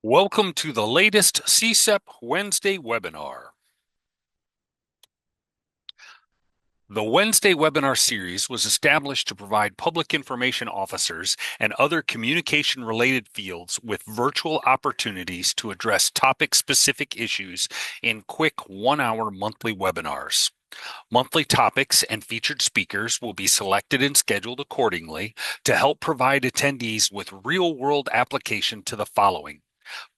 Welcome to the latest CSEPP Wednesday webinar. The Wednesday webinar series was established to provide public information officers and other communication-related fields with virtual opportunities to address topic-specific issues in quick one-hour monthly webinars. Monthly topics and featured speakers will be selected and scheduled accordingly to help provide attendees with real-world application to the following: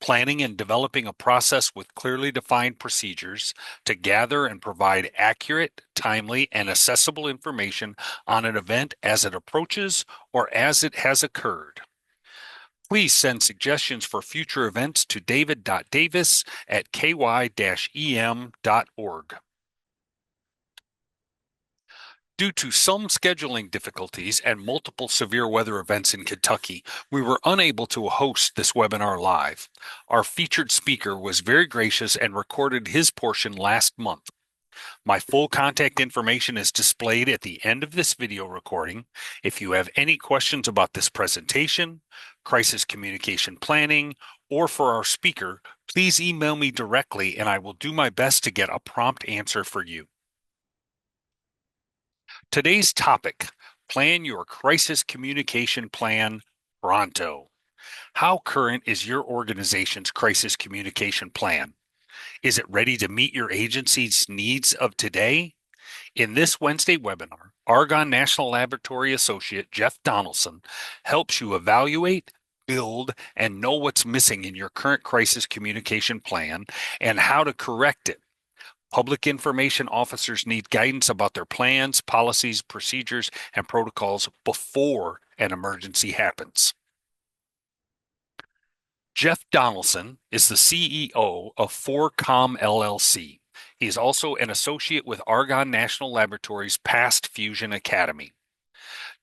planning and developing a process with clearly defined procedures to gather and provide accurate, timely, and accessible information on an event as it approaches or as it has occurred. Please send suggestions for future events to david.davis at ky-em.org. Due to some scheduling difficulties and multiple severe weather events in Kentucky, we were unable to host this webinar live. Our featured speaker was very gracious and recorded his portion last month. My full contact information is displayed at the end of this video recording. If you have any questions about this presentation, crisis communication planning, or for our speaker, please email me directly and I will do my best to get a prompt answer for you. Today's topic: plan your crisis communication plan pronto. How current is your organization's crisis communication plan? Is it ready to meet your agency's needs of today? In this Wednesday webinar, Argonne National Laboratory Associate Jeff Donaldson helps you evaluate, build, and know what's missing in your current crisis communication plan and how to correct it. Public information officers need guidance about their plans, policies, procedures, and protocols before an emergency happens. Jeff Donaldson is the CEO of 4Com LLC. He is also an associate with Argonne National Laboratory's Past Fusion Academy.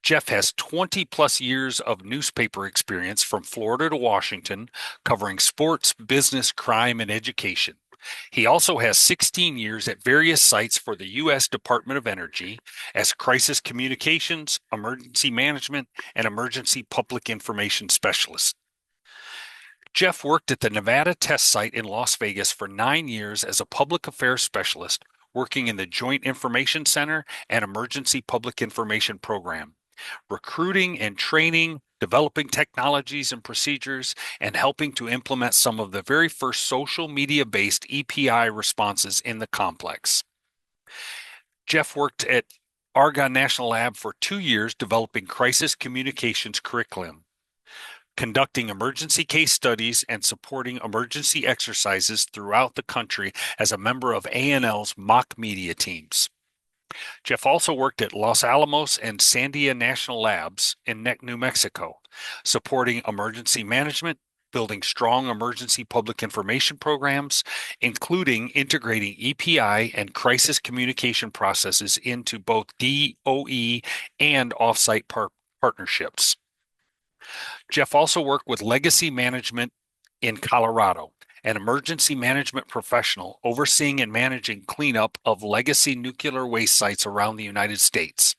Jeff has 20 plus years of newspaper experience from Florida to Washington, covering sports, business, crime, and education. He also has 16 years at various sites for the U.S. Department of Energy as crisis communications, emergency management, and emergency public information specialist. Jeff worked at the Nevada test site in Las Vegas for 9 years as a public affairs specialist, working in the Joint Information Center and Emergency Public Information Program, recruiting and training, developing technologies and procedures, and helping to implement some of the very first social media-based EPI responses in the complex. Jeff worked at Argonne National Lab for 2 years developing crisis communications curriculum, conducting emergency case studies, and supporting emergency exercises throughout the country as a member of ANL's mock media teams. Jeff also worked at Los Alamos and Sandia National Labs in New Mexico, supporting emergency management, building strong emergency public information programs, including integrating EPI and crisis communication processes into both DOE and offsite partnerships. Jeff also worked with Legacy Management in Colorado, an emergency management professional overseeing and managing cleanup of legacy nuclear waste sites around the United States.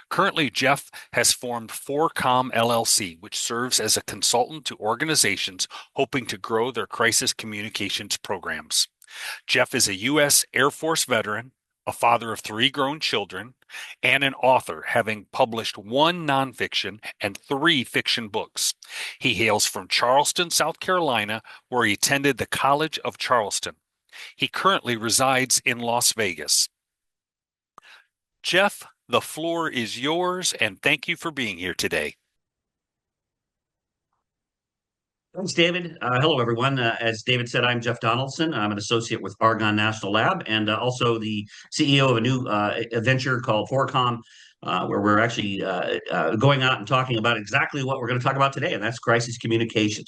Currently, Jeff has formed 4Com LLC, which serves as a consultant to organizations hoping to grow their crisis communications programs. Jeff is a U.S. Air Force veteran, a father of 3 grown children, and an author, having published 1 nonfiction and 3 fiction books. He hails from Charleston, South Carolina, where he attended the College of Charleston. He currently resides in Las Vegas. Jeff, the floor is yours, and thank you for being here today. Thanks, David. Hello, everyone. As David said, I'm Jeff Donaldson. I'm an associate with Argonne National Lab and also the CEO of a new venture called 4Com, where we're actually going out and talking about exactly what we're going to talk about today, and that's crisis communication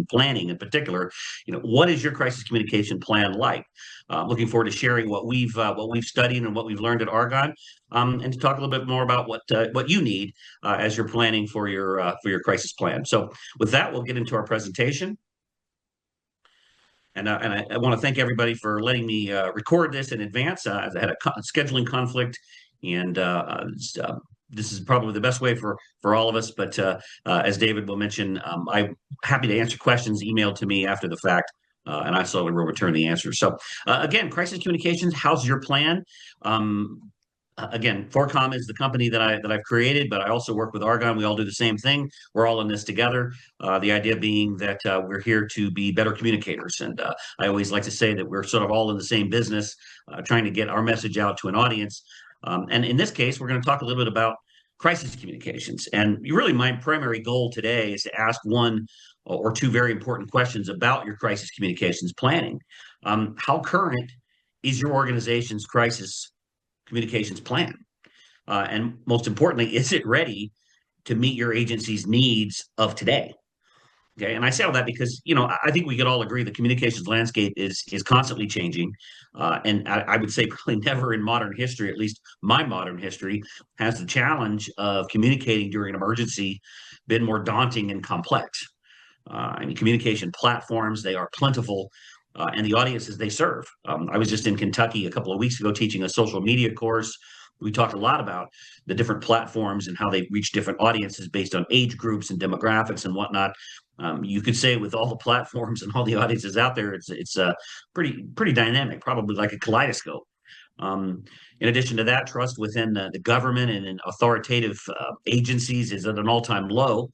planning in particular. What is your crisis communication plan like? Looking forward to sharing what we've studied and what we've learned at Argonne, and to talk a little bit more about what you need as you're planning for your crisis plan. So, with that, we'll get into our presentation. And I want to thank everybody for letting me record this in advance. I had a scheduling conflict, and this is probably the best way for all of us. But as David will mention, I'm happy to answer questions emailed to me after the fact, and I slowly will return the answers. So again, crisis communications. How's your plan? Again, 4Com is the company that I've created, but I also work with Argonne. We all do the same thing. We're all in this together. The idea being that we're here to be better communicators, and I always like to say that we're sort of all in the same business, trying to get our message out to an audience. And in this case, we're going to talk a little bit about crisis communications. And really, my primary goal today is to ask one or two very important questions about your crisis communications planning. How current is your organization's crisis communications plan? And most importantly, is it ready to meet your agency's needs of today? Okay, and I say all that because I think we could all agree the communications landscape is constantly changing, and I would say probably never in modern history, at least my modern history, has the challenge of communicating during an emergency been more daunting and complex. I mean, communication platforms, they are plentiful, and the audiences they serve. I was just in Kentucky a couple of weeks ago teaching a social media course. We talked a lot about the different platforms and how they reach different audiences based on age groups and demographics and whatnot. You could say with all the platforms and all the audiences out there, it's pretty dynamic, probably like a kaleidoscope. In addition to that, trust within the government and in authoritative agencies is at an all-time low.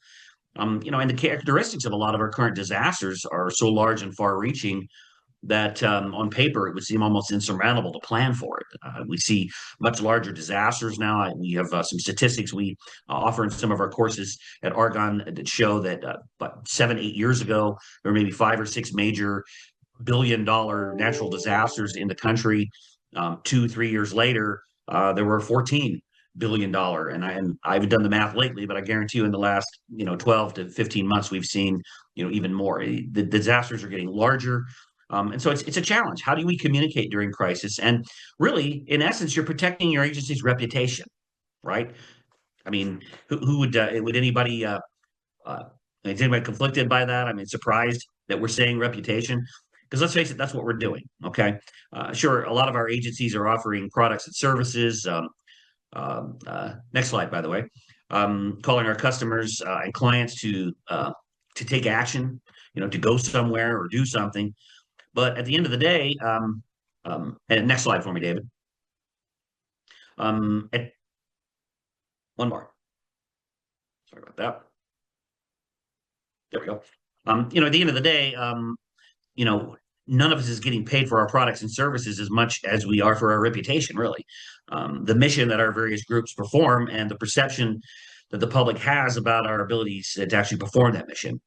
And the characteristics of a lot of our current disasters are so large and far-reaching that on paper it would seem almost insurmountable to plan for it. We see much larger disasters now. We have some statistics we offer in some of our courses at Argonne that show that about 7-8 years ago, there were maybe 5 or 6 major billion-dollar natural disasters in the country. 2-3 years later, there were 14 billion-dollar, and I haven't done the math lately, but I guarantee you in the last 12 to 15 months we've seen even more. The disasters are getting larger. And so it's a challenge. How do we communicate during crisis? And really, in essence, you're protecting your agency's reputation, right? I mean, who would anybody is anybody conflicted by that? I mean, surprised that we're saying reputation? Because let's face it, that's what we're doing. Okay, sure. A lot of our agencies are offering products and services. Next slide, by the way. Calling our customers and clients to take action, to go somewhere or do something. But at the end of the day, and next slide for me, David. One more. Sorry about that. There we go. At the end of the day, none of us is getting paid for our products and services as much as we are for our reputation, really. The mission that our various groups perform and the perception that the public has about our abilities to actually perform that mission.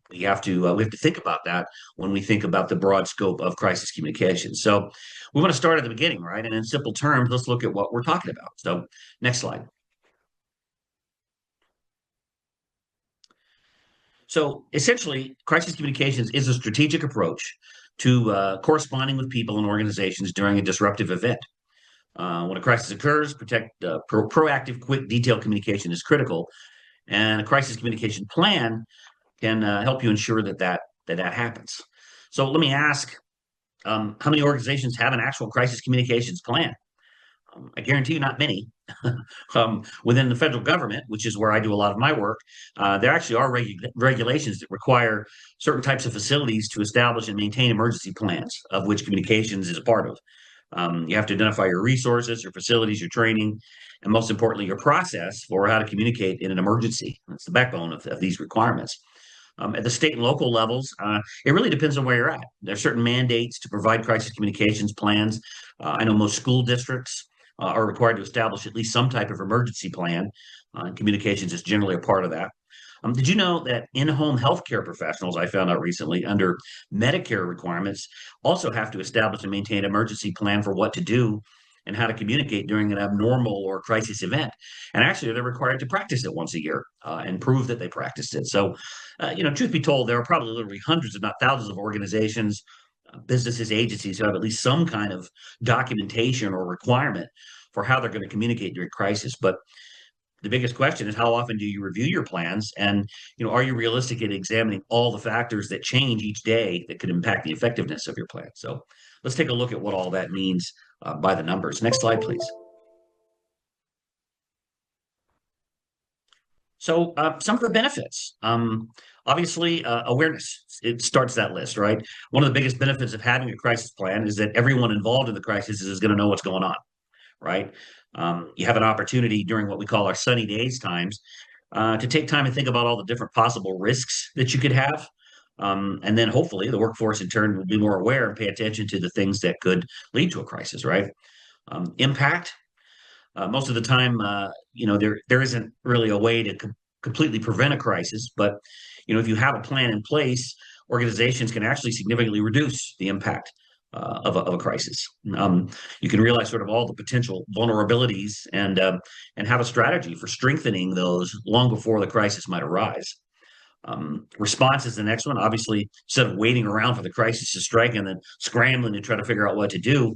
We have to think about that when we think about the broad scope of crisis communication. So we want to start at the beginning, right? And in simple terms, let's look at what we're talking about. So next slide. So essentially, crisis communications is a strategic approach to corresponding with people and organizations during a disruptive event. When a crisis occurs, proactive, quick, detailed communication is critical, and a crisis communication plan can help you ensure that happens. So let me ask, how many organizations have an actual crisis communications plan? I guarantee you not many. Within the federal government, which is where I do a lot of my work, there actually are regulations that require certain types of facilities to establish and maintain emergency plans, of which communications is a part of. You have to identify your resources, your facilities, your training, and most importantly, your process for how to communicate in an emergency. That's the backbone of these requirements. At the state and local levels, it really depends on where you're at. There are certain mandates to provide crisis communications plans. I know most school districts are required to establish at least some type of emergency plan. Communications is generally a part of that. Did you know that in-home healthcare professionals, I found out recently, under Medicare requirements, also have to establish and maintain an emergency plan for what to do and how to communicate during an abnormal or crisis event? And actually, they're required to practice it once a year and prove that they practiced it. So, truth be told, there are probably literally hundreds, if not thousands, of organizations, businesses, agencies who have at least some kind of documentation or requirement for how they're going to communicate during crisis. But the biggest question is, how often do you review your plans? And, are you realistic in examining all the factors that change each day that could impact the effectiveness of your plan? So let's take a look at what all that means by the numbers. Next slide, please. So some of the benefits, obviously, awareness. It starts that list, right? One of the biggest benefits of having a crisis plan is that everyone involved in the crisis is going to know what's going on, right? You have an opportunity during what we call our sunny days times to take time and think about all the different possible risks that you could have. And then hopefully the workforce in turn will be more aware and pay attention to the things that could lead to a crisis, right? Impact. Most of the time, there isn't really a way to completely prevent a crisis, but if you have a plan in place, organizations can actually significantly reduce the impact of a crisis. You can realize sort of all the potential vulnerabilities and have a strategy for strengthening those long before the crisis might arise. Response is the next one. Obviously, instead of waiting around for the crisis to strike and then scrambling to try to figure out what to do,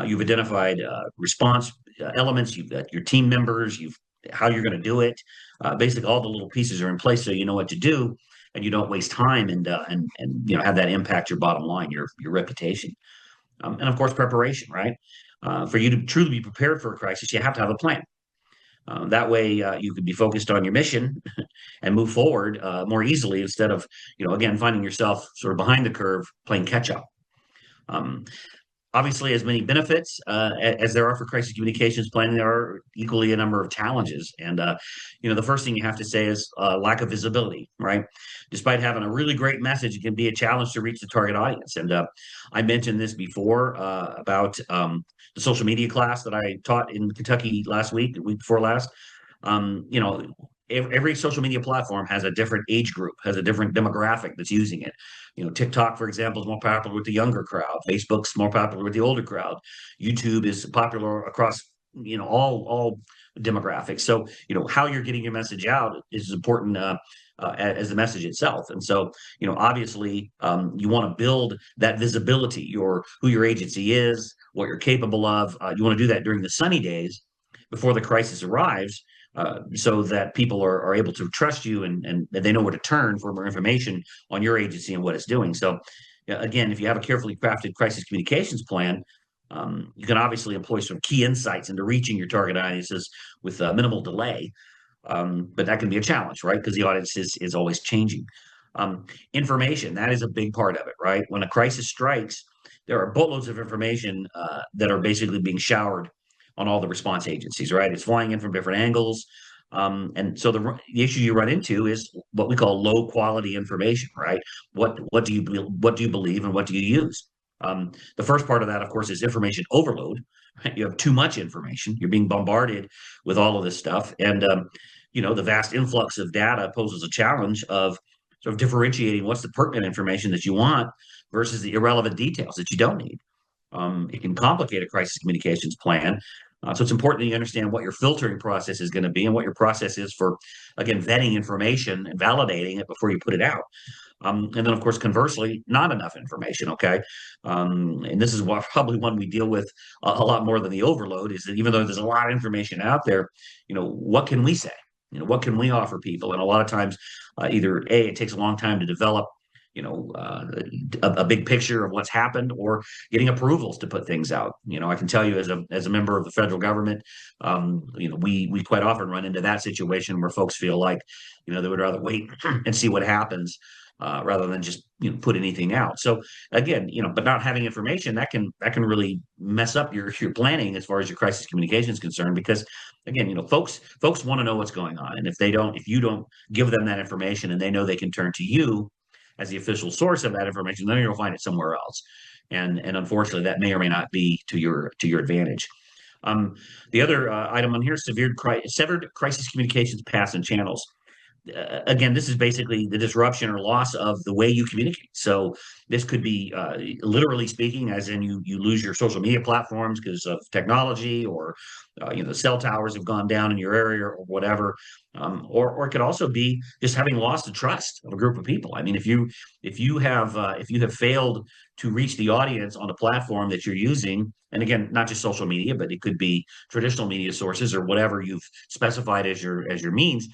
you've identified response elements. You've got your team members. You've how you're going to do it. Basically, all the little pieces are in place, so you know what to do, and you don't waste time and have that impact your bottom line, your reputation, and of course preparation. Right. For you to truly be prepared for a crisis, you have to have a plan. That way, you could be focused on your mission and move forward more easily instead of, again, finding yourself sort of behind the curve playing catch up. Um, Obviously, as many benefits as there are for crisis communications planning, there are equally a number of challenges. And the first thing you have to say is lack of visibility, right? Despite having a really great message, it can be a challenge to reach the target audience. And I mentioned this before about the social media class that I taught in Kentucky last week, the week before last. Um, you know, every social media platform has a different age group, has a different demographic that's using it. TikTok, for example, is more popular with the younger crowd. Facebook's more popular with the older crowd. YouTube is popular across, all demographics. So, how you're getting your message out is as important as the message itself. And so, obviously, you want to build that visibility, who your agency is, what you're capable of. You want to do that during the sunny days before the crisis arrives, so that people are able to trust you and they know where to turn for more information on your agency and what it's doing. So, again, if you have a carefully crafted crisis communications plan, you can obviously employ some key insights into reaching your target audiences with minimal delay. But that can be a challenge, right? Because the audience is always changing. Information, that is a big part of it, right? When a crisis strikes, there are boatloads of information that are basically being showered on all the response agencies, right? It's flying in from different angles. And so the issue you run into is what we call low quality information, right? What do you believe and what do you use? The first part of that, of course, is information overload. Right? You have too much information. You're being bombarded with all of this stuff, and the vast influx of data poses a challenge of sort of differentiating what's the pertinent information that you want versus the irrelevant details that you don't need. It can complicate a crisis communications plan. So it's important that you understand what your filtering process is going to be and what your process is for, again, vetting information and validating it before you put it out. And then, of course, conversely, not enough information. Okay. And this is probably one we deal with a lot more than the overload is that even though there's a lot of information out there, what can we say? What can we offer people? And a lot of times, either A, it takes a long time to develop a big picture of what's happened or getting approvals to put things out. I can tell you as a member of the federal government, we quite often run into that situation where folks feel like, they would rather wait and see what happens rather than just put anything out. So again, but not having information that can really mess up your planning as far as your crisis communication is concerned, because again, folks want to know what's going on, and if you don't give them that information and they know they can turn to you as the official source of that information, then you'll find it somewhere else. And unfortunately, that may or may not be to your advantage. The other item on here, severed crisis communications paths and channels. Again, this is basically the disruption or loss of the way you communicate. So this could be literally speaking, as in you lose your social media platforms because of technology, or the cell towers have gone down in your area or whatever. Or it could also be just having lost the trust of a group of people. I mean, if you have failed to reach the audience on a platform that you're using, and again, not just social media, but it could be traditional media sources or whatever you've specified as your means,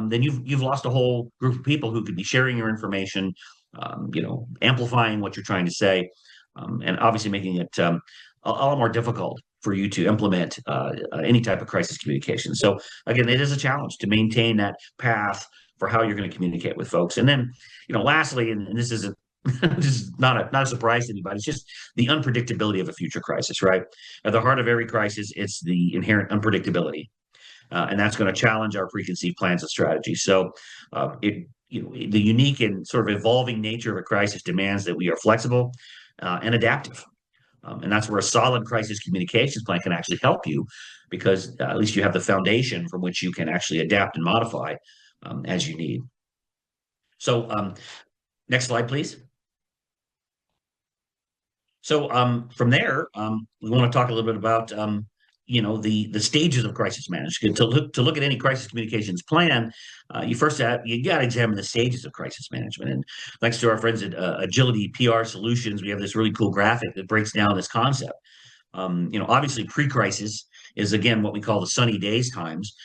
then you've lost a whole group of people who could be sharing your information, amplifying what you're trying to say, and obviously making it a lot more difficult for you to implement any type of crisis communication. So again, it is a challenge to maintain that path for how you're going to communicate with folks. And then, lastly, and this isn't this is not a surprise to anybody. It's just the unpredictability of a future crisis, right? At the heart of every crisis, it's the inherent unpredictability, and that's going to challenge our preconceived plans and strategies. So, the unique and sort of evolving nature of a crisis demands that we are flexible and adaptive. And that's where a solid crisis communications plan can actually help you because at least you have the foundation from which you can actually adapt and modify as you need. So, next slide, please. So from there, we want to talk a little bit about the stages of crisis management. To look at any crisis communications plan, you got to examine the stages of crisis management. And thanks to our friends at Agility PR Solutions, we have this really cool graphic that breaks down this concept. Obviously pre-crisis is again what we call the sunny days times.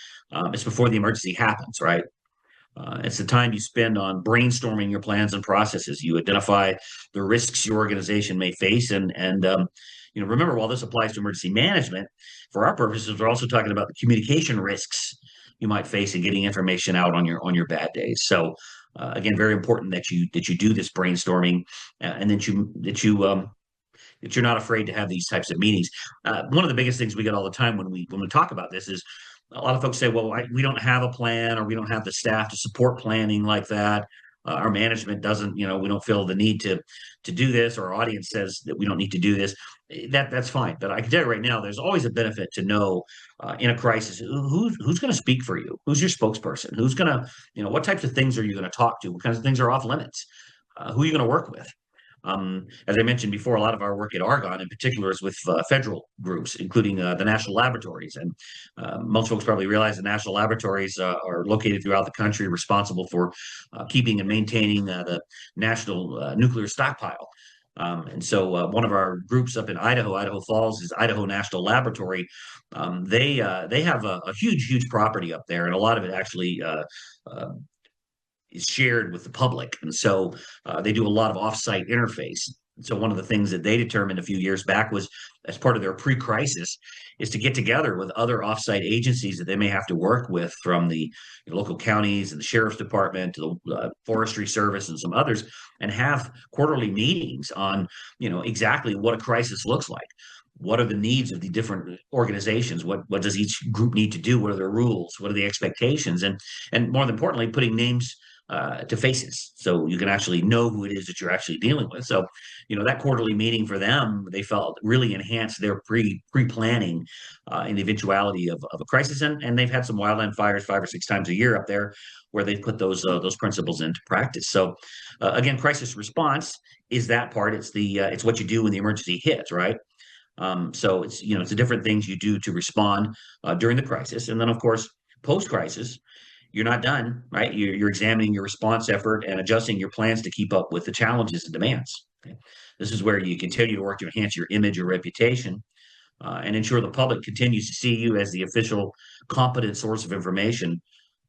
It's before the emergency happens, right? It's the time you spend on brainstorming your plans and processes. You identify the risks your organization may face, and remember, while this applies to emergency management, for our purposes, we're also talking about the communication risks you might face in getting information out on your bad days. So, again, very important that you do this brainstorming, and that you're not afraid to have these types of meetings. One of the biggest things we get all the time when we talk about this is a lot of folks say, well, we don't have a plan or we don't have the staff to support planning like that. Our management doesn't, we don't feel the need to do this, or our audience says that we don't need to do this. That's fine. But I can tell you right now, there's always a benefit to know in a crisis who's going to speak for you, who's your spokesperson, who's going to, what types of things are you going to talk to, what kinds of things are off limits, who are you going to work with. As I mentioned before, a lot of our work at Argonne in particular is with federal groups, including the national laboratories. And most folks probably realize the national laboratories are located throughout the country, responsible for keeping and maintaining the national nuclear stockpile. And so one of our groups up in Idaho Falls is Idaho National Laboratory. They have a huge property up there, and a lot of it actually is shared with the public. And so they do a lot of offsite interface. So one of the things that they determined a few years back was, as part of their pre-crisis, is to get together with other offsite agencies that they may have to work with, from the local counties and the sheriff's department to the forestry service and some others, and have quarterly meetings on exactly what a crisis looks like. What are the needs of the different organizations? What does each group need to do? What are their rules? What are the expectations? And more importantly, putting names to faces, so you can actually know who it is that you're actually dealing with. So, that quarterly meeting for them, they felt really enhanced their pre-planning in the eventuality of a crisis. And they've had some wildland fires 5 or 6 times a year up there, where they've put those principles into practice. So, again, crisis response is that part. It's what you do when the emergency hits, right? So it's the different things you do to respond during the crisis, and then of course post-crisis. You're not done, right? You're examining your response effort and adjusting your plans to keep up with the challenges and demands. Okay? This is where you continue to work to enhance your image or reputation, and ensure the public continues to see you as the official, competent source of information,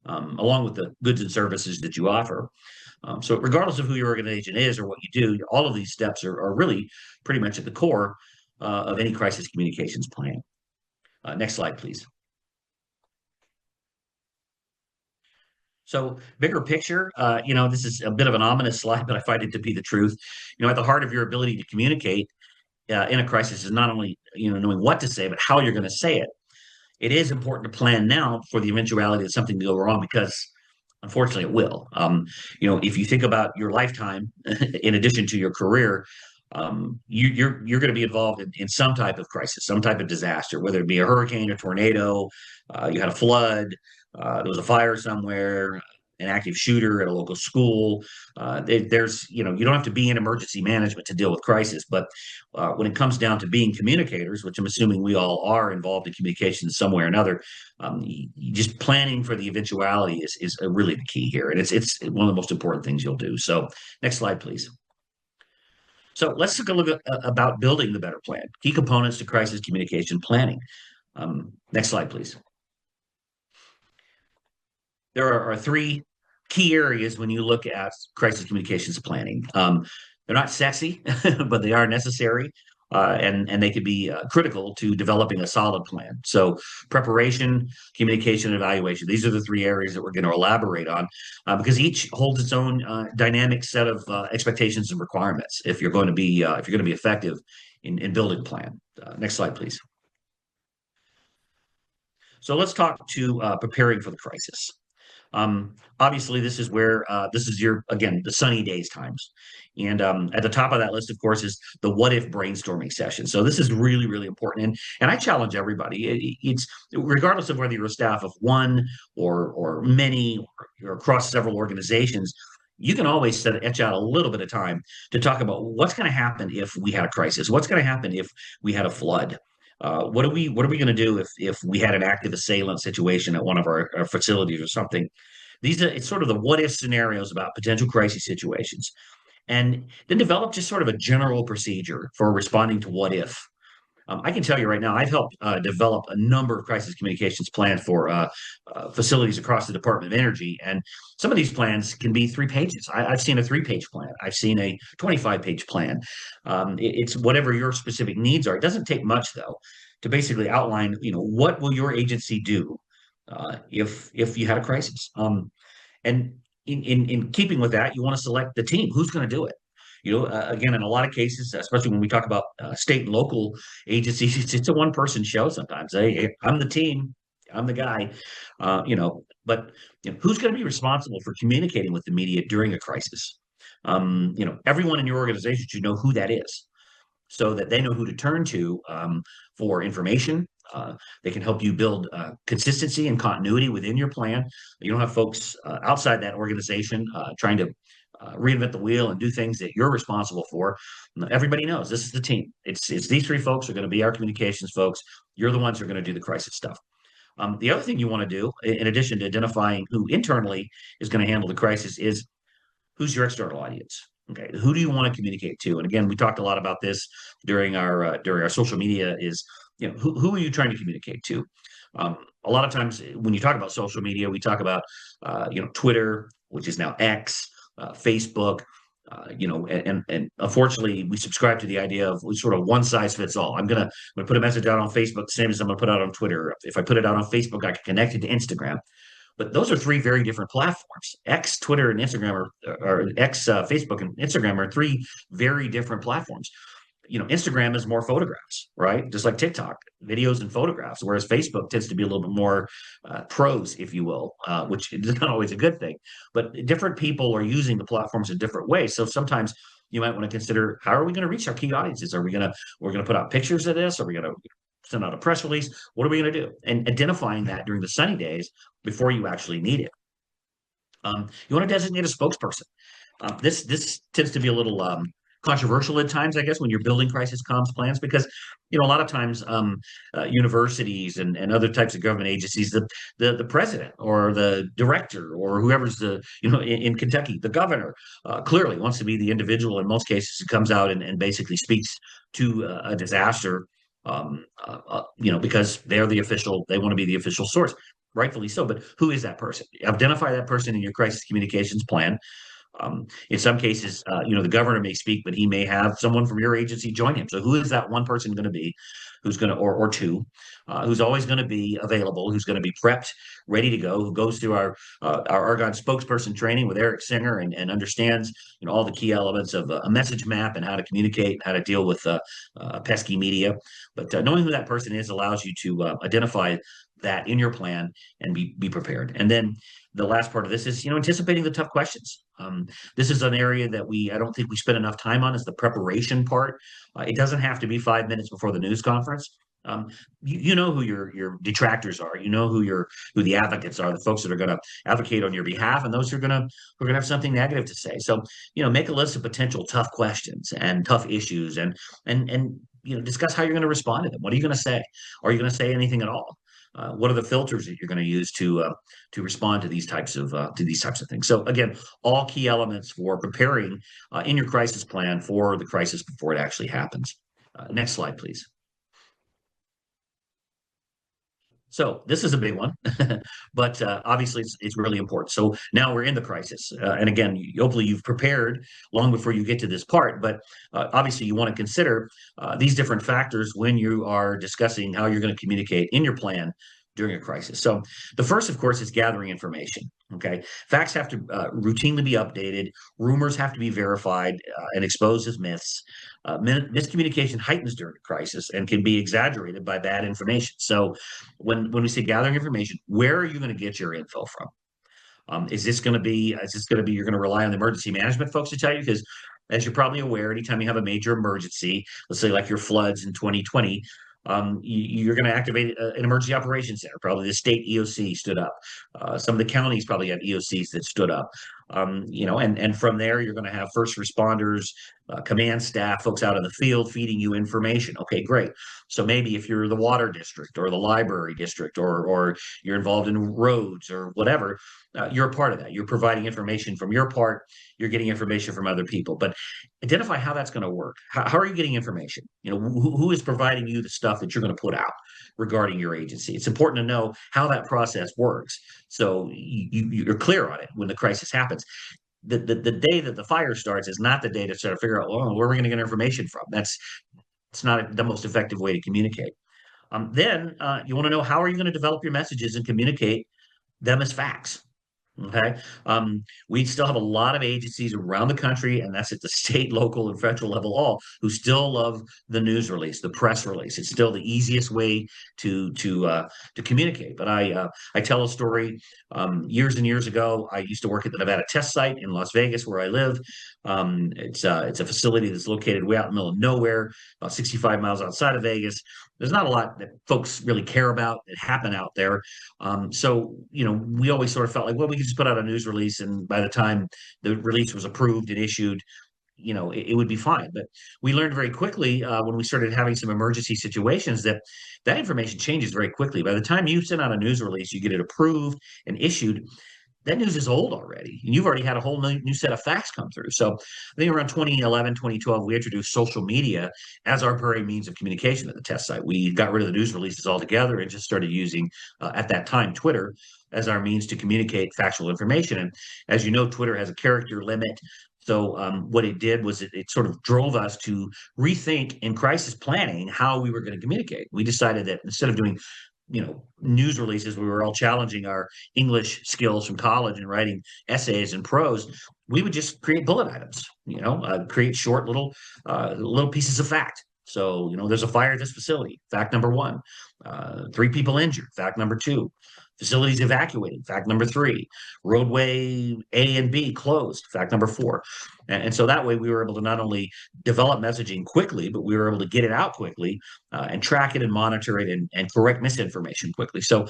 along with the goods and services that you offer. So regardless of who your organization is or what you do, all of these steps are really pretty much at the core of any crisis communications plan. Next slide, please. So bigger picture, this is a bit of an ominous slide, but I find it to be the truth. At the heart of your ability to communicate in a crisis is not only, knowing what to say, but how you're going to say it. It is important to plan now for the eventuality of something to go wrong, because unfortunately it will. If you think about your lifetime, in addition to your career, you're going to be involved in some type of crisis, some type of disaster, whether it be a hurricane, a tornado, you had a flood, there was a fire somewhere, an active shooter at a local school. There's, you don't have to be in emergency management to deal with crisis, but when it comes down to being communicators, which I'm assuming we all are involved in communications some way or another, just planning for the eventuality is really the key here, and it's one of the most important things you'll do. So, next slide, please. So let's take a look at about building the better plan. Key components to crisis communication planning. Next slide, please. There are 3 key areas when you look at crisis communications planning. They're not sexy, but they are necessary. and they could be critical to developing a solid plan. So preparation, communication, and evaluation. These are the three areas that we're going to elaborate on because each holds its own dynamic set of expectations and requirements if you're going to be effective in building a plan. Next slide, please. So let's talk to preparing for the crisis. Obviously, this is where this is again, the sunny days times. And at the top of that list, of course, is the what if brainstorming session. So this is really, really important. And I challenge everybody. It's regardless of whether you're a staff of one or many or across several organizations, you can always etch out a little bit of time to talk about what's going to happen if we had a crisis. What's going to happen if we had a flood? What are we going to do if we had an active assailant situation at one of our facilities or something? It's sort of the what if scenarios about potential crisis situations, and then develop just sort of a general procedure for responding to what if. I can tell you right now, I've helped develop a number of crisis communications plans for facilities across the Department of Energy, and some of these plans can be 3 pages. I've seen a 3-page plan. I've seen a 25-page plan. It's whatever your specific needs are. It doesn't take much, though, to basically outline, what will your agency do if you had a crisis. And in keeping with that, you want to select the team. Who's going to do it? Again, in a lot of cases, especially when we talk about state and local agencies, it's a one-person show sometimes. Hey, I'm the team, I'm the guy, but who's going to be responsible for communicating with the media during a crisis? Everyone in your organization should know who that is so that they know who to turn to for information. They can help you build consistency and continuity within your plan. You don't have folks outside that organization trying to reinvent the wheel and do things that you're responsible for. Everybody knows this is the team. It's these 3 folks are going to be our communications folks. You're the ones who are going to do the crisis stuff. The other thing you want to do, in addition to identifying who internally is going to handle the crisis, is who's your external audience. Okay, who do you want to communicate to? And again, we talked a lot about this during our social media. Is who are you trying to communicate to? A lot of times when you talk about social media, we talk about Twitter, which is now X, Facebook, and unfortunately, we subscribe to the idea of sort of one size fits all. I'm gonna put a message out on Facebook, the same as I'm gonna put out on Twitter. If I put it out on Facebook, I can connect it to Instagram. But those are 3 very different platforms. X, Twitter, and Instagram or X, Facebook, and Instagram are 3 very different platforms. Instagram is more photographs, right? Just like TikTok, videos and photographs, whereas Facebook tends to be a little bit more prose, if you will, which is not always a good thing. But different people are using the platforms in different ways. So sometimes you might want to consider, how are we going to reach our key audiences? We're going to put out pictures of this? Are we going to send out a press release? What are we going to do? And identifying that during the sunny days before you actually need it. You want to designate a spokesperson. This tends to be a little controversial at times, I guess, when you're building crisis comms plans, because a lot of times universities and other types of government agencies, the president or the director or whoever's in Kentucky, the governor clearly wants to be the individual in most cases who comes out and basically speaks to a disaster, because they're the official, they want to be the official source, rightfully so. But who is that person? Identify that person in your crisis communications plan. In some cases, the governor may speak, but he may have someone from your agency join him. So who is that one person going to be who's going to, or 2, who's always going to be available, who's going to be prepped, ready to go, who goes through our Argonne spokesperson training with Eric Singer and understands, all the key elements of a message map and how to communicate, how to deal with pesky media. But knowing who that person is allows you to identify that in your plan and be prepared. And then the last part of this is, anticipating the tough questions. This is an area that I don't think we spend enough time on, is the preparation part. It doesn't have to be 5 minutes before the news conference. You know who your detractors are. You know who the advocates are, the folks that are going to advocate on your behalf, and those who are going to have something negative to say. So, make a list of potential tough questions and tough issues, and discuss how you're going to respond to them. What are you going to say? Are you going to say anything at all? What are the filters that you're going to use to respond to these types of things? So again, all key elements for preparing in your crisis plan for the crisis before it actually happens. Next slide, please. So this is a big one, but obviously it's really important. So now we're in the crisis, and again, hopefully you've prepared long before you get to this part. But obviously, you want to consider these different factors when you are discussing how you're going to communicate in your plan during a crisis. So the first, of course, is gathering information. Okay, facts have to routinely be updated. Rumors have to be verified and exposed as myths. Miscommunication heightens during a crisis and can be exaggerated by bad information. So when we say gathering information, where are you going to get your info from? Is this going to be you're going to rely on the emergency management folks to tell you? Because as you're probably aware, anytime you have a major emergency, let's say like your floods in 2020, you're going to activate an emergency operations center. Probably the state EOC stood up. Some of the counties probably have EOCs that stood up. And from there you're going to have first responders, command staff, folks out in the field feeding you information. Okay, great. So maybe if you're the water district or the library district or you're involved in roads or whatever, you're a part of that. You're providing information from your part. You're getting information from other people. But identify how that's going to work. How are you getting information? Who is providing you the stuff that you're going to put out regarding your agency? It's important to know how that process works so you're clear on it when the crisis happens. The day that the fire starts is not the day to sort of figure out, well, where are we going to get information from? It's not the most effective way to communicate. Then you want to know how are you going to develop your messages and communicate them as facts. Okay. We still have a lot of agencies around the country, and that's at the state, local, and federal level, all who still love the news release, the press release. It's still the easiest way to communicate. But I tell a story. Years and years ago, I used to work at the Nevada test site in Las Vegas, where I live. It's a facility that's located way out in the middle of nowhere, about 65 miles outside of Vegas. There's not a lot that folks really care about that happen out there. We always sort of felt like, well, we could just put out a news release, and by the time the release was approved and issued, it would be fine. But we learned very quickly when we started having some emergency situations that information changes very quickly. By the time you send out a news release, you get it approved and issued, that news is old already. And you've already had a whole new set of facts come through. So I think around 2011, 2012, we introduced social media as our primary means of communication at the test site. We got rid of the news releases altogether and just started using, at that time, Twitter as our means to communicate factual information. And as you know, Twitter has a character limit. So what it did was it sort of drove us to rethink in crisis planning how we were going to communicate. We decided that instead of doing news releases, we were all challenging our English skills from college and writing essays and prose. We would just create bullet items, create short little pieces of fact. So, there's a fire at this facility. Fact number one, 3 people injured. Fact number 2, facilities evacuated. Fact number 3, roadway A and B closed. Fact number 4. And so that way we were able to not only develop messaging quickly, but we were able to get it out quickly and track it and monitor it and correct misinformation quickly. So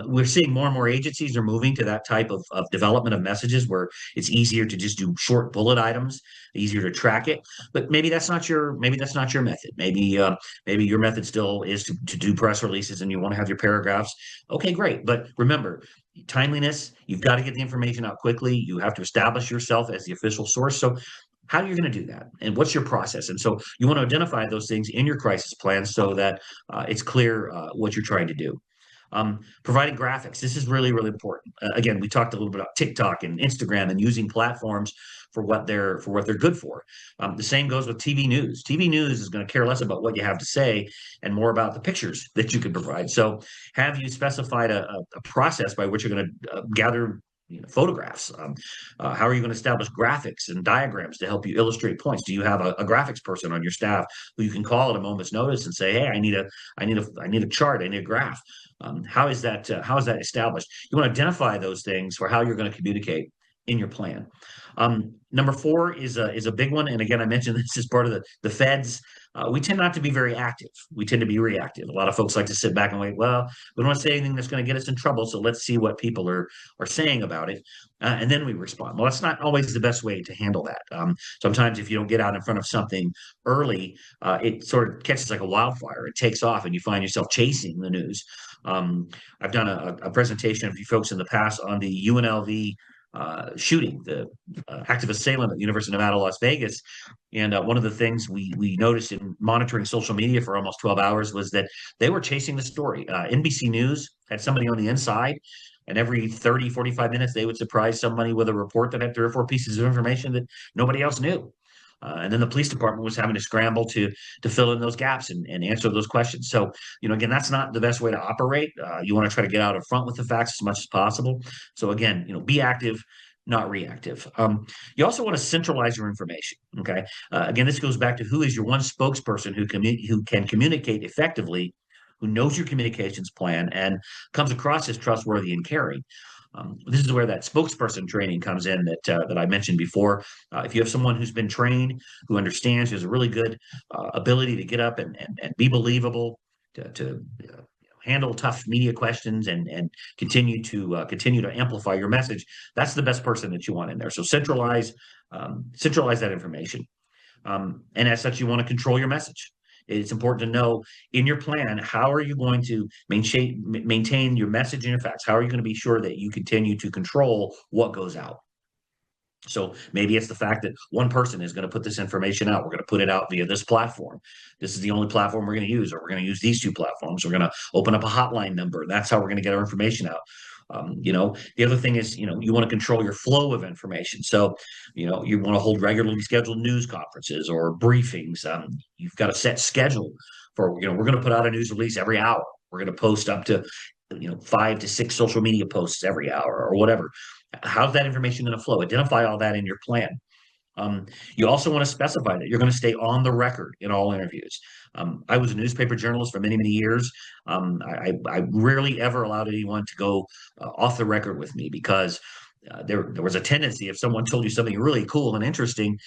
we're seeing more and more agencies are moving to that type of development of messages where it's easier to just do short bullet items, easier to track it. But maybe that's not your method. Maybe your method still is to do press releases and you want to have your paragraphs. Okay, great. But remember, timeliness, you've got to get the information out quickly. You have to establish yourself as the official source. So how are you going to do that? And what's your process? And so you want to identify those things in your crisis plan so that it's clear what you're trying to do. Providing graphics. This is really, really important. Again, we talked a little bit about TikTok and Instagram and using platforms for what they're good for. The same goes with TV news. TV news is going to care less about what you have to say and more about the pictures that you can provide. So have you specified a process by which you're going to gather photographs? How are you going to establish graphics and diagrams to help you illustrate points? Do you have a graphics person on your staff who you can call at a moment's notice and say, hey, I need a chart, I need a graph? How is that established? You want to identify those things for how you're going to communicate in your plan. Number 4 is a big one. And again, I mentioned this is part of the feds. We tend not to be very active. We tend to be reactive. A lot of folks like to sit back and wait. Well, we don't want to say anything that's going to get us in trouble. So let's see what people are saying about it. And then we respond. Well, that's not always the best way to handle that. Sometimes if you don't get out in front of something early, it sort of catches like a wildfire. It takes off and you find yourself chasing the news. I've done a presentation of you folks in the past on the UNLV shooting, the active assailant at the University of Nevada, Las Vegas. And one of the things we noticed in monitoring social media for almost 12 hours was that they were chasing the story. NBC News had somebody on the inside, and every 30, 45 minutes, they would surprise somebody with a report that had 3 or 4 pieces of information that nobody else knew. And then the police department was having to scramble to fill in those gaps and answer those questions. So, again, that's not the best way to operate. You want to try to get out in front with the facts as much as possible. So again, be active, not reactive. You also want to centralize your information. Okay. Again, this goes back to who is your one spokesperson who can communicate effectively, who knows your communications plan and comes across as trustworthy and caring. This is where that spokesperson training comes in that I mentioned before. If you have someone who's been trained, who understands, who has a really good ability to get up and be believable, to handle tough media questions and continue to amplify your message, that's the best person that you want in there. So centralize that information, and as such, you want to control your message. It's important to know in your plan, how are you going to maintain your message and your facts? How are you going to be sure that you continue to control what goes out? So maybe it's the fact that one person is going to put this information out. We're going to put it out via this platform. This is the only platform we're going to use, or we're going to use these 2 platforms. We're going to open up a hotline number. That's how we're going to get our information out. The other thing is, you want to control your flow of information. So, you want to hold regularly scheduled news conferences or briefings. You've got a set schedule for, we're going to put out a news release every hour. We're going to post up to, 5 to 6 social media posts every hour or whatever. How's that information going to flow? Identify all that in your plan. You also want to specify that you're going to stay on the record in all interviews. I was a newspaper journalist for many, many years. I rarely ever allowed anyone to go off the record with me because there was a tendency, if someone told you something really cool and interesting,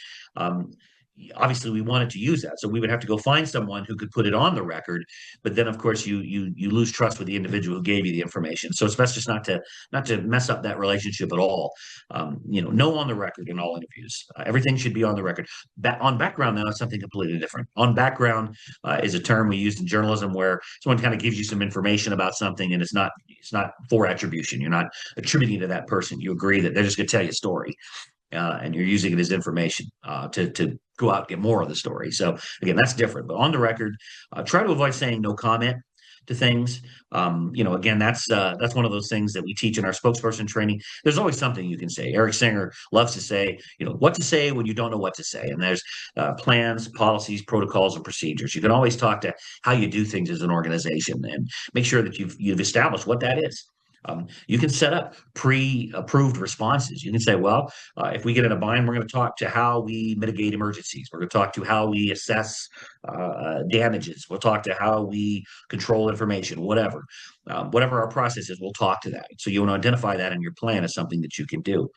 obviously we wanted to use that. So we would have to go find someone who could put it on the record. But then, of course, you lose trust with the individual who gave you the information. So it's best just not to mess up that relationship at all. No on the record in all interviews. Everything should be on the record. On background, though, is something completely different. On background is a term we used in journalism where someone kind of gives you some information about something, and it's not for attribution. You're not attributing to that person. You agree that they're just going to tell you a story. And you're using it as information to go out and get more of the story. So again, that's different. But on the record, try to avoid saying no comment to things. Again, that's one of those things that we teach in our spokesperson training. There's always something you can say. Eric Singer loves to say, what to say when you don't know what to say. And there's plans, policies, protocols, and procedures. You can always talk to how you do things as an organization and make sure that you've established what that is. You can set up pre-approved responses. You can say, well, if we get in a bind, we're going to talk to how we mitigate emergencies. We're going to talk to how we assess damages. We'll talk to how we control information, whatever. Whatever our process is, we'll talk to that. So you want to identify that in your plan as something that you can do.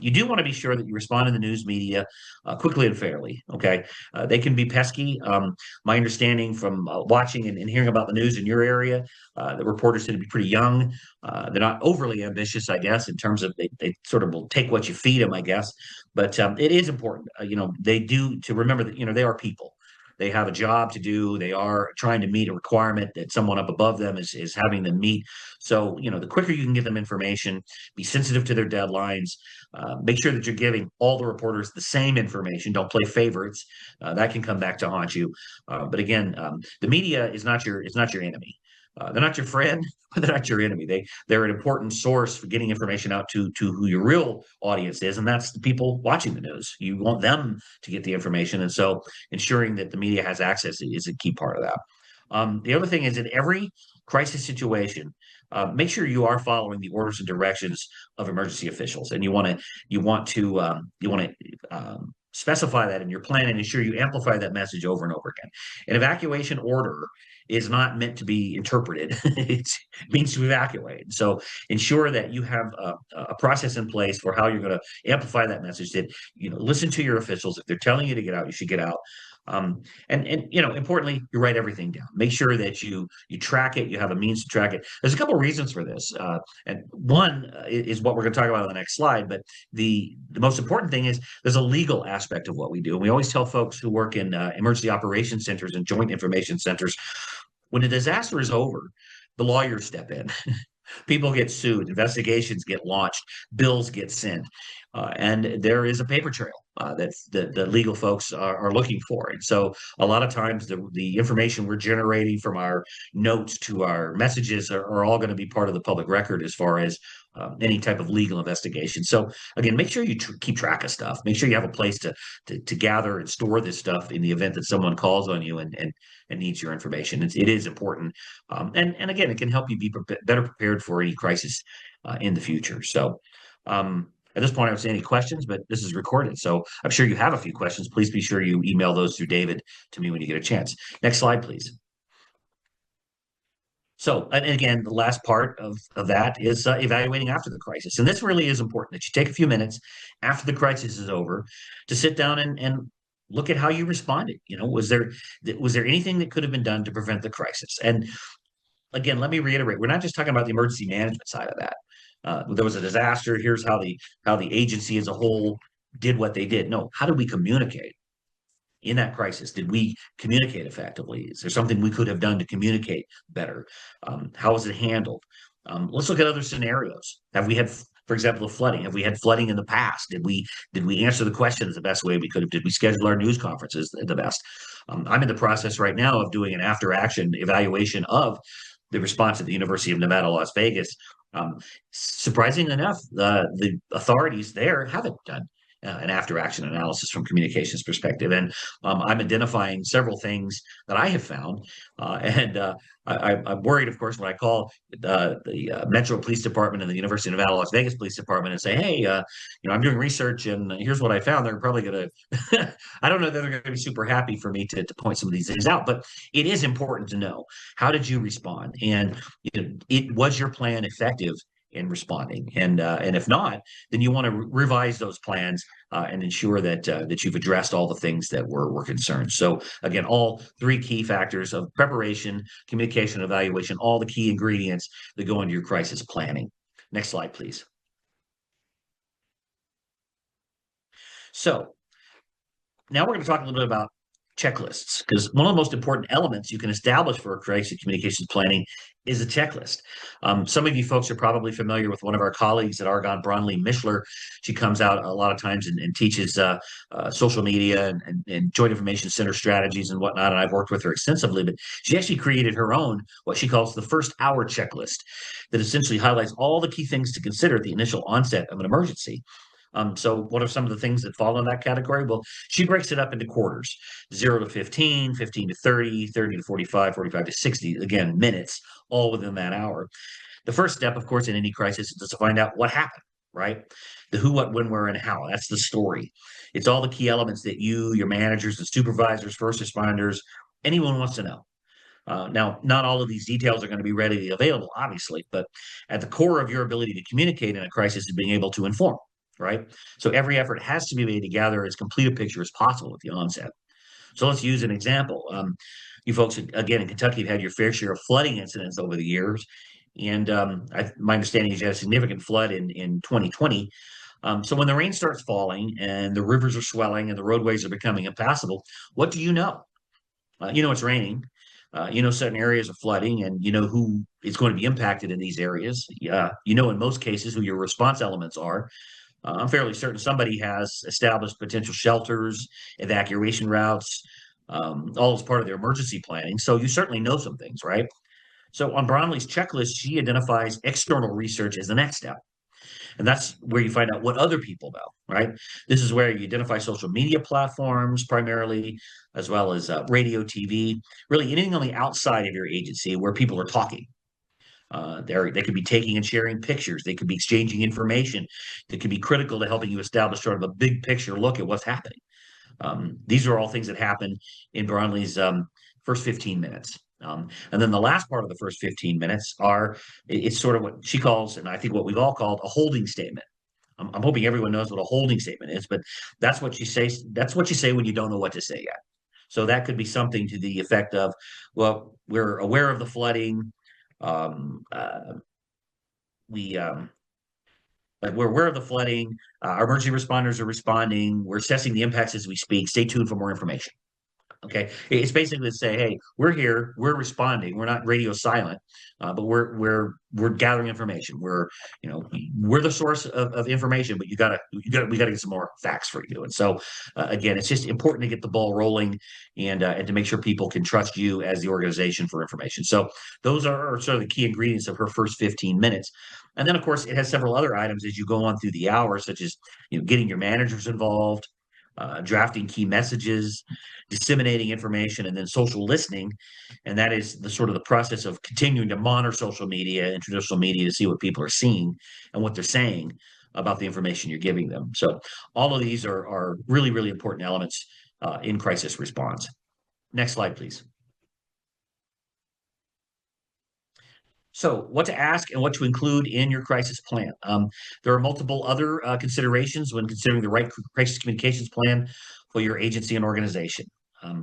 You do want to be sure that you respond to the news media quickly and fairly. Okay, they can be pesky. My understanding from watching and hearing about the news in your area, the reporters tend to be pretty young. They're not overly ambitious, I guess, in terms of they sort of will take what you feed them, I guess. But it is important, they do to remember that they are people. They have a job to do. They are trying to meet a requirement that someone up above them is having them meet. So, the quicker you can give them information, be sensitive to their deadlines, make sure that you're giving all the reporters the same information. Don't play favorites. That can come back to haunt you. But again, the media is not your enemy. They're not your friend, but they're not your enemy. They're an important source for getting information out to who your real audience is, and that's the people watching the news. You want them to get the information, and so ensuring that the media has access is a key part of that. The other thing is, in every crisis situation, make sure you are following the orders and directions of emergency officials, and you want to specify that in your plan and ensure you amplify that message over and over again. An evacuation order is not meant to be interpreted. It means to evacuate. So ensure that you have a process in place for how you're going to amplify that message, that, listen to your officials. If they're telling you to get out, you should get out. Importantly, you write everything down. Make sure that you track it. You have a means to track it. There's a couple of reasons for this. And one is what we're going to talk about on the next slide. But the most important thing is there's a legal aspect of what we do. And we always tell folks who work in emergency operations centers and joint information centers, when a disaster is over, the lawyers step in. People get sued, investigations get launched, bills get sent, and there is a paper trail that the legal folks are looking for. And so, a lot of times, the information we're generating from our notes to our messages are all going to be part of the public record as far as any type of legal investigation. So, again, make sure you keep track of stuff. Make sure you have a place to gather and store this stuff in the event that someone calls on you and needs your information. It is important, and again, it can help you be better prepared for any crisis in the future. So, at this point, I don't see any questions, but this is recorded, so I'm sure you have a few questions. Please be sure you email those through David to me when you get a chance. Next slide, please. So, and again, the last part of that is evaluating after the crisis. And this really is important that you take a few minutes after the crisis is over to sit down and look at how you responded. Was there anything that could have been done to prevent the crisis? And again, let me reiterate, we're not just talking about the emergency management side of that. There was a disaster. Here's how the agency as a whole did what they did. No, how did we communicate in that crisis? Did we communicate effectively? Is there something we could have done to communicate better? How was it handled? Let's look at other scenarios. Have we had, for example, the flooding? Have we had flooding in the past? Did we answer the questions the best way we could have? Did we schedule our news conferences the best? I'm in the process right now of doing an after action evaluation of the response at the University of Nevada, Las Vegas. Surprisingly enough, the authorities there haven't done an after-action analysis from communications perspective, and I'm identifying several things that I have found, and I'm worried, of course, when I call the Metro Police Department and the University of Nevada, Las Vegas Police Department and say, "Hey, I'm doing research, and here's what I found." They're probably going to, I don't know that they're going to be super happy for me to point some of these things out, but it is important to know, how did you respond, and was your plan effective in responding? And if not, then you want to revise those plans and ensure that you've addressed all the things that were concerned. So again, all three key factors of preparation, communication, evaluation, all the key ingredients that go into your crisis planning. Next slide, please. So now we're going to talk a little bit about checklists, because one of the most important elements you can establish for a crisis communications planning is a checklist. Some of you folks are probably familiar with one of our colleagues at Argonne, Bronlee Mishler. She comes out a lot of times and teaches social media and joint information center strategies and whatnot, and I've worked with her extensively, but she actually created her own, what she calls the first hour checklist, that essentially highlights all the key things to consider at the initial onset of an emergency. So what are some of the things that fall in that category? Well, she breaks it up into quarters: 0 to 15, 15 to 30, 30 to 45, 45 to 60, again, minutes, all within that hour. The first step, of course, in any crisis is to find out what happened, right? The who, what, when, where, and how. That's the story. It's all the key elements that you, your managers, and supervisors, first responders, anyone wants to know. Now, not all of these details are going to be readily available, obviously, but at the core of your ability to communicate in a crisis is being able to inform, right? So every effort has to be made to gather as complete a picture as possible at the onset. So let's use an example. You folks, again, in Kentucky, have had your fair share of flooding incidents over the years. And my understanding is you had a significant flood in 2020. So when the rain starts falling and the rivers are swelling and the roadways are becoming impassable, what do you know? You know it's raining. Certain areas are flooding, and you know who is going to be impacted in these areas. You know, in most cases, who your response elements are. I'm fairly certain somebody has established potential shelters, evacuation routes, all as part of their emergency planning. So you certainly know some things, right? So on Bronlee's checklist, she identifies external research as the next step. And that's where you find out what other people know, right? This is where you identify social media platforms primarily, as well as radio, TV, really anything on the outside of your agency where people are talking. They could be taking and sharing pictures. They could be exchanging information that could be critical to helping you establish sort of a big picture look at what's happening. These are all things that happen in Bronlee's first 15 minutes. And then the last part of the first 15 minutes it's sort of what she calls, and I think what we've all called, a holding statement. I'm hoping everyone knows what a holding statement is, but that's what you say. That's what you say when you don't know what to say yet. So that could be something to the effect of, well, we're aware of the flooding. Um, uh, we we're aware of the flooding. Our emergency responders are responding. We're assessing the impacts as we speak. Stay tuned for more information. Okay, it's basically to say, hey, we're here, we're responding, we're not radio silent, but we're gathering information. We're the source of information, but we gotta get some more facts for you. And so again, it's just important to get the ball rolling and to make sure people can trust you as the organization for information. So those are sort of the key ingredients of her first 15 minutes. And then of course it has several other items as you go on through the hour, such as getting your managers involved, drafting key messages, disseminating information, and then social listening. And that is the sort of the process of continuing to monitor social media and traditional media to see what people are seeing and what they're saying about the information you're giving them. So all of these are really, really important elements in crisis response. Next slide, please. So what to ask and what to include in your crisis plan. There are multiple other considerations when considering the right crisis communications plan for your agency and organization.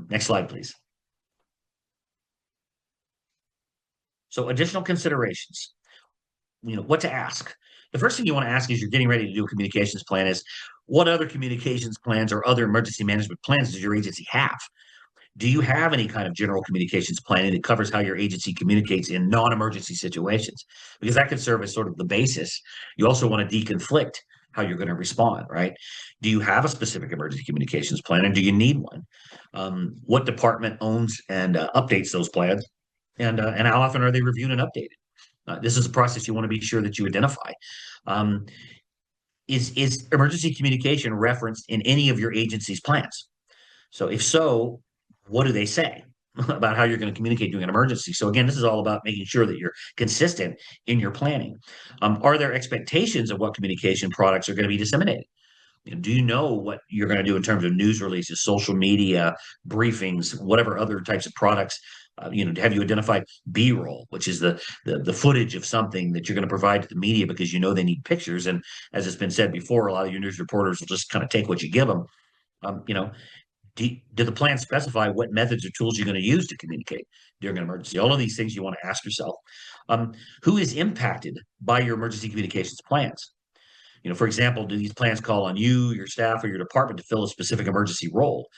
Next slide, please. So additional considerations, what to ask. The first thing you want to ask as you're getting ready to do a communications plan is, what other communications plans or other emergency management plans does your agency have? Do you have any kind of general communications plan that covers how your agency communicates in non-emergency situations? Because that could serve as sort of the basis. You also want to deconflict how you're going to respond, right? Do you have a specific emergency communications plan, and do you need one? What department owns and updates those plans, and how often are they reviewed and updated? This is a process you want to be sure that you identify. Um, is emergency communication referenced in any of your agency's plans? So if so, what do they say about how you're going to communicate during an emergency? So again, this is all about making sure that you're consistent in your planning. Are there expectations of what communication products are going to be disseminated? Do you know what you're going to do in terms of news releases, social media, briefings, whatever other types of products? Have you identified B-roll, which is the footage of something that you're going to provide to the media because they need pictures? And as it's been said before, a lot of your news reporters will just kind of take what you give them. Do the plan specify what methods or tools you're going to use to communicate during an emergency? All of these things you want to ask yourself. Who is impacted by your emergency communications plans? For example, do these plans call on you, your staff, or your department to fill a specific emergency role?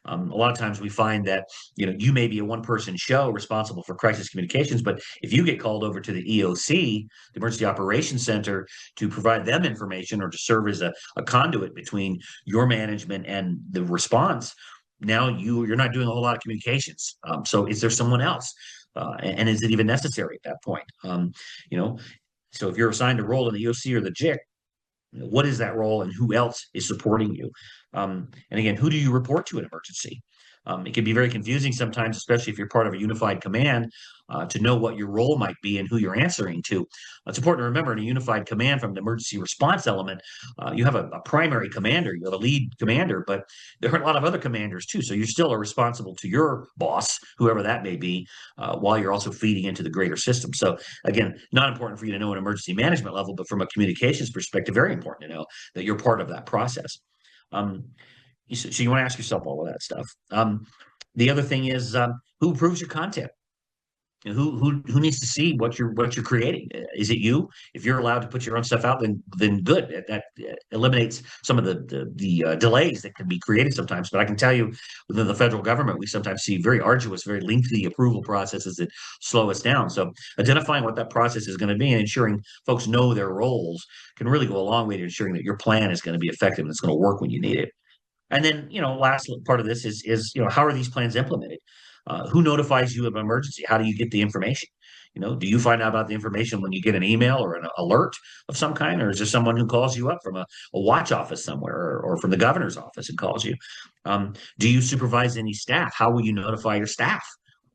A lot of times we find that you may be a one-person show responsible for crisis communications, but if you get called over to the EOC, the Emergency Operations Center, to provide them information or to serve as a conduit between your management and the response, now you're not doing a whole lot of communications. So is there someone else? And is it even necessary at that point? So if you're assigned a role in the EOC or the JIC, what is that role and who else is supporting you? And again, who do you report to in emergency? It can be very confusing sometimes, especially if you're part of a unified command, to know what your role might be and who you're answering to. It's important to remember in a unified command from the emergency response element, you have a primary commander, you have a lead commander, but there are a lot of other commanders too. So you still are responsible to your boss, whoever that may be, while you're also feeding into the greater system. So again, not important for you to know an emergency management level, but from a communications perspective, very important to know that you're part of that process. So you want to ask yourself all of that stuff. The other thing is who approves your content? Who needs to see what you're creating? Is it you? If you're allowed to put your own stuff out, then good. That eliminates some of the delays that can be created sometimes. But I can tell you, within the federal government, we sometimes see very arduous, very lengthy approval processes that slow us down. So identifying what that process is going to be and ensuring folks know their roles can really go a long way to ensuring that your plan is going to be effective and it's going to work when you need it. And then, last part of this is how are these plans implemented? Who notifies you of an emergency? How do you get the information? Do you find out about the information when you get an email or an alert of some kind, or is there someone who calls you up from a watch office somewhere or from the governor's office and calls you? Do you supervise any staff? How will you notify your staff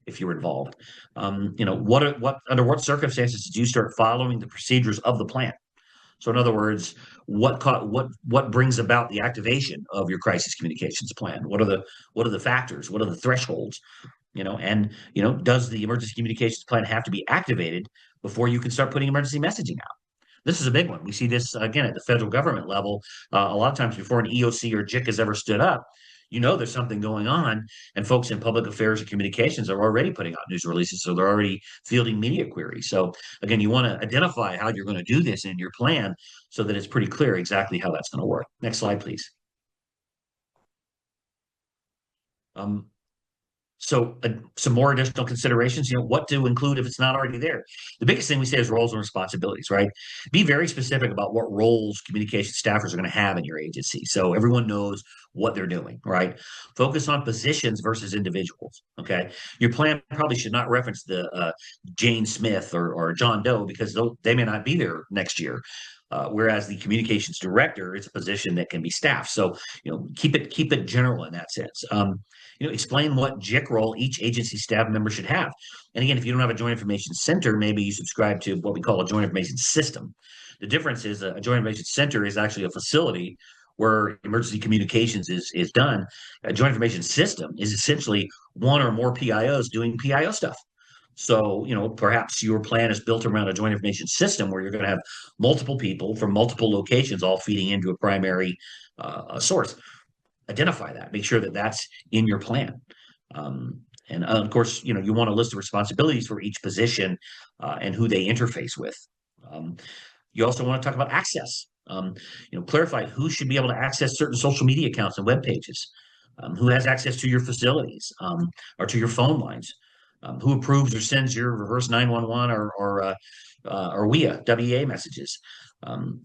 if you're involved? Under what circumstances did you start following the procedures of the plan? So in other words, what brings about the activation of your crisis communications plan? What are the factors? What are the thresholds? Does the emergency communications plan have to be activated before you can start putting emergency messaging out? This is a big one. We see this again at the federal government level. A lot of times before an EOC or JIC has ever stood up, there's something going on, and folks in public affairs and communications are already putting out news releases, so they're already fielding media queries. So again, you want to identify how you're going to do this in your plan so that it's pretty clear exactly how that's going to work. Next slide, please. Some more additional considerations, what to include if it's not already there. The biggest thing we say is roles and responsibilities, right? Be very specific about what roles communication staffers are going to have in your agency so everyone knows what they're doing, right? Focus on positions versus individuals, okay? Your plan probably should not reference the Jane Smith or John Doe because they may not be there next year. Whereas the communications director is a position that can be staffed. So, keep it general in that sense. Explain what JIC role each agency staff member should have. And again, if you don't have a joint information center, maybe you subscribe to what we call a joint information system. The difference is a joint information center is actually a facility where emergency communications is done. A joint information system is essentially one or more PIOs doing PIO stuff. So, perhaps your plan is built around a joint information system where you're going to have multiple people from multiple locations all feeding into a primary source. Identify that. Make sure that that's in your plan. And of course, you want a list of responsibilities for each position and who they interface with. You also want to talk about access. Clarify who should be able to access certain social media accounts and web pages. Who has access to your facilities or to your phone lines. Who approves or sends your reverse 911 or WEA messages.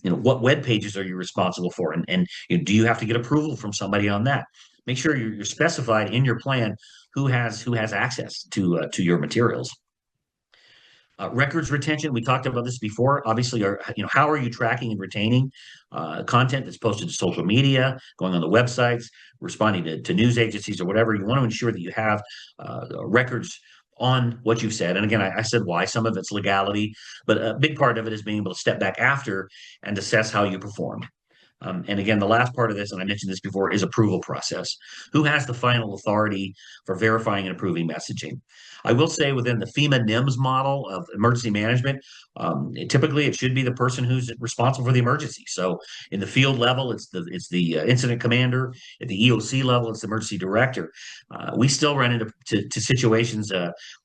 What web pages are you responsible for, and do you have to get approval from somebody on that? Make sure you're specified in your plan who has access to your materials. Records retention, we talked about this before. Obviously, how are you tracking and retaining content that's posted to social media, going on the websites, responding to news agencies or whatever? You want to ensure that you have records on what you've said. And again, I said why. Some of it's legality, but a big part of it is being able to step back after and assess how you performed. And again, the last part of this, and I mentioned this before, is approval process. Who has the final authority for verifying and approving messaging? I will say within the FEMA NIMS model of emergency management, typically it should be the person who's responsible for the emergency. So in the field level, it's the incident commander. At the EOC level, it's the emergency director. We still run into situations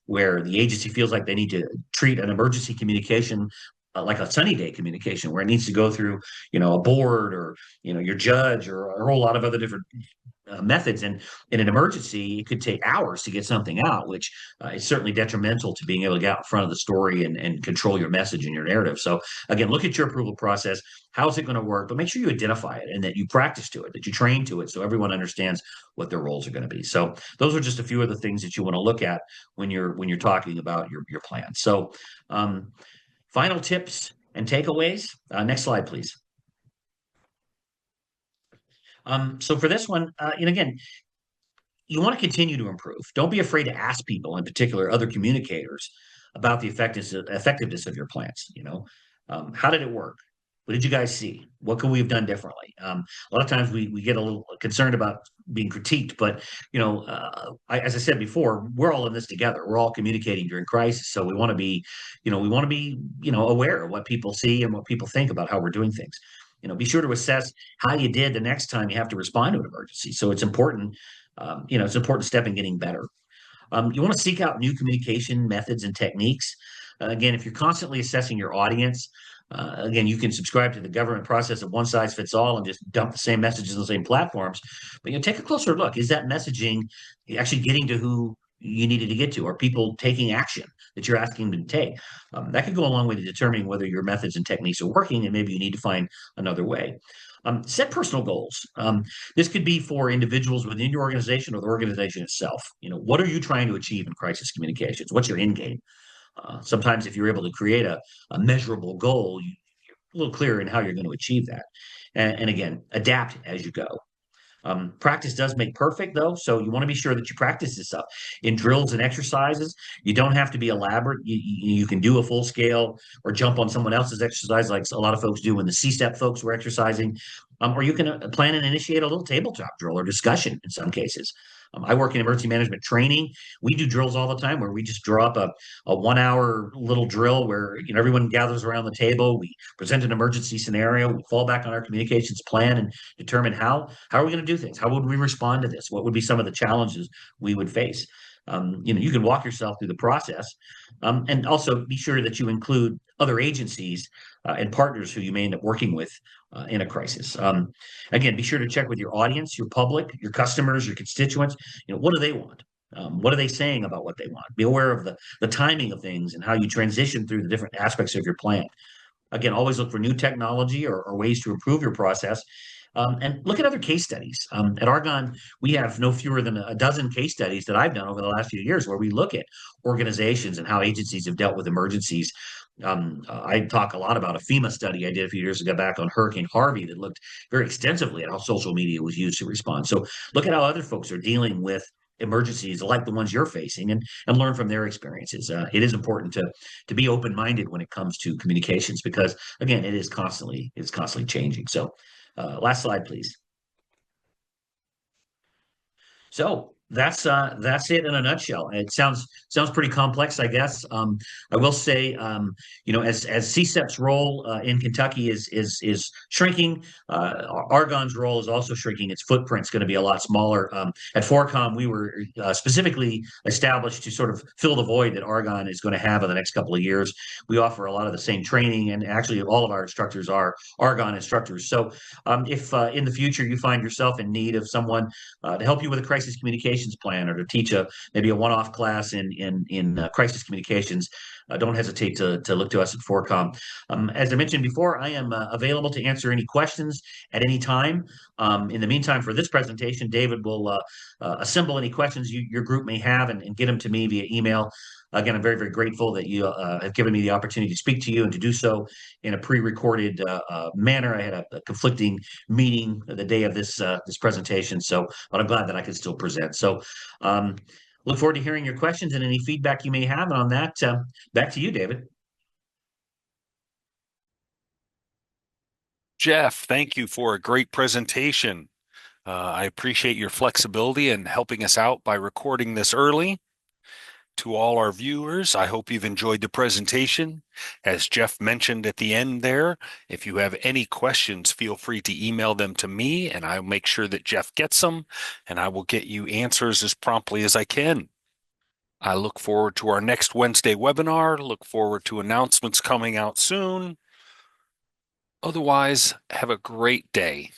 where the agency feels like they need to treat an emergency communication like a sunny day communication where it needs to go through, a board or, your judge or a whole lot of other different methods. And in an emergency, it could take hours to get something out, which is certainly detrimental to being able to get out in front of the story and control your message and your narrative. So again, look at your approval process. How is it going to work? But make sure you identify it and that you practice to it, that you train to it, so everyone understands what their roles are going to be. So those are just a few of the things that you want to look at when you're talking about your plan. So final tips and takeaways. Next slide, please. So for this one, again, you want to continue to improve. Don't be afraid to ask people, in particular other communicators, about the effectiveness of your plans. How did it work? What did you guys see? What could we have done differently? A lot of times we get a little concerned about being critiqued, but as I said before, we're all in this together. We're all communicating during crisis, so we want to be, aware of what people see and what people think about how we're doing things. Be sure to assess how you did the next time you have to respond to an emergency. So it's important, it's an important step in getting better. You want to seek out new communication methods and techniques. Again, if you're constantly assessing your audience, again, you can subscribe to the government process of one size fits all and just dump the same messages on the same platforms. But take a closer look. Is that messaging actually getting to who you needed to get to? Are people taking action that you're asking them to take? That could go a long way to determining whether your methods and techniques are working, and maybe you need to find another way. Set personal goals. This could be for individuals within your organization or the organization itself. What are you trying to achieve in crisis communications? What's your end game? Sometimes if you're able to create a measurable goal, you're a little clearer in how you're going to achieve that. And again, adapt as you go. Practice does make perfect, though, so you want to be sure that you practice this stuff in drills and exercises. You don't have to be elaborate. You can do a full scale or jump on someone else's exercise like a lot of folks do when the CSEPP folks were exercising. Or you can plan and initiate a little tabletop drill or discussion in some cases. I work in emergency management training. We do drills all the time where we just draw up a 1 hour little drill where everyone gathers around the table. We present an emergency scenario. We fall back on our communications plan and determine how are we going to do things? How would we respond to this? What would be some of the challenges we would face? You can walk yourself through the process, and also be sure that you include other agencies and partners who you may end up working with in a crisis. Again, be sure to check with your audience, your public, your customers, your constituents. What do they want? What are they saying about what they want? Be aware of the timing of things and how you transition through the different aspects of your plan. Again, always look for new technology or ways to improve your process. And look at other case studies. At Argonne, we have no fewer than a dozen case studies that I've done over the last few years where we look at organizations and how agencies have dealt with emergencies. I talk a lot about a FEMA study I did a few years ago back on Hurricane Harvey that looked very extensively at how social media was used to respond. So look at how other folks are dealing with emergencies like the ones you're facing and learn from their experiences. It is important to be open-minded when it comes to communications because again, it's constantly changing. So last slide, please. So that's it in a nutshell. It sounds pretty complex, I guess. I will say, as CSEP's role in Kentucky is shrinking, Argonne's role is also shrinking. Its footprint's going to be a lot smaller. At Forecom, we were specifically established to sort of fill the void that Argonne is going to have in the next couple of years. We offer a lot of the same training, and actually, all of our instructors are Argonne instructors. So, if in the future you find yourself in need of someone to help you with a crisis communications plan or to teach maybe a one-off class in crisis communications, don't hesitate to look to us at Forecom. As I mentioned before, I am available to answer any questions at any time. In the meantime, for this presentation, David will assemble any questions your group may have and get them to me via email. Again, I'm very, very grateful that you have given me the opportunity to speak to you and to do so in a pre-recorded manner. I had a conflicting meeting the day of this presentation, but I'm glad that I could still present. So, look forward to hearing your questions and any feedback you may have. And on that, back to you, David. Jeff, thank you for a great presentation. I appreciate your flexibility in helping us out by recording this early. To all our viewers, I hope you've enjoyed the presentation. As Jeff mentioned at the end there, if you have any questions, feel free to email them to me and I'll make sure that Jeff gets them and I will get you answers as promptly as I can. I look forward to our next Wednesday webinar. Look forward to announcements coming out soon. Otherwise, have a great day.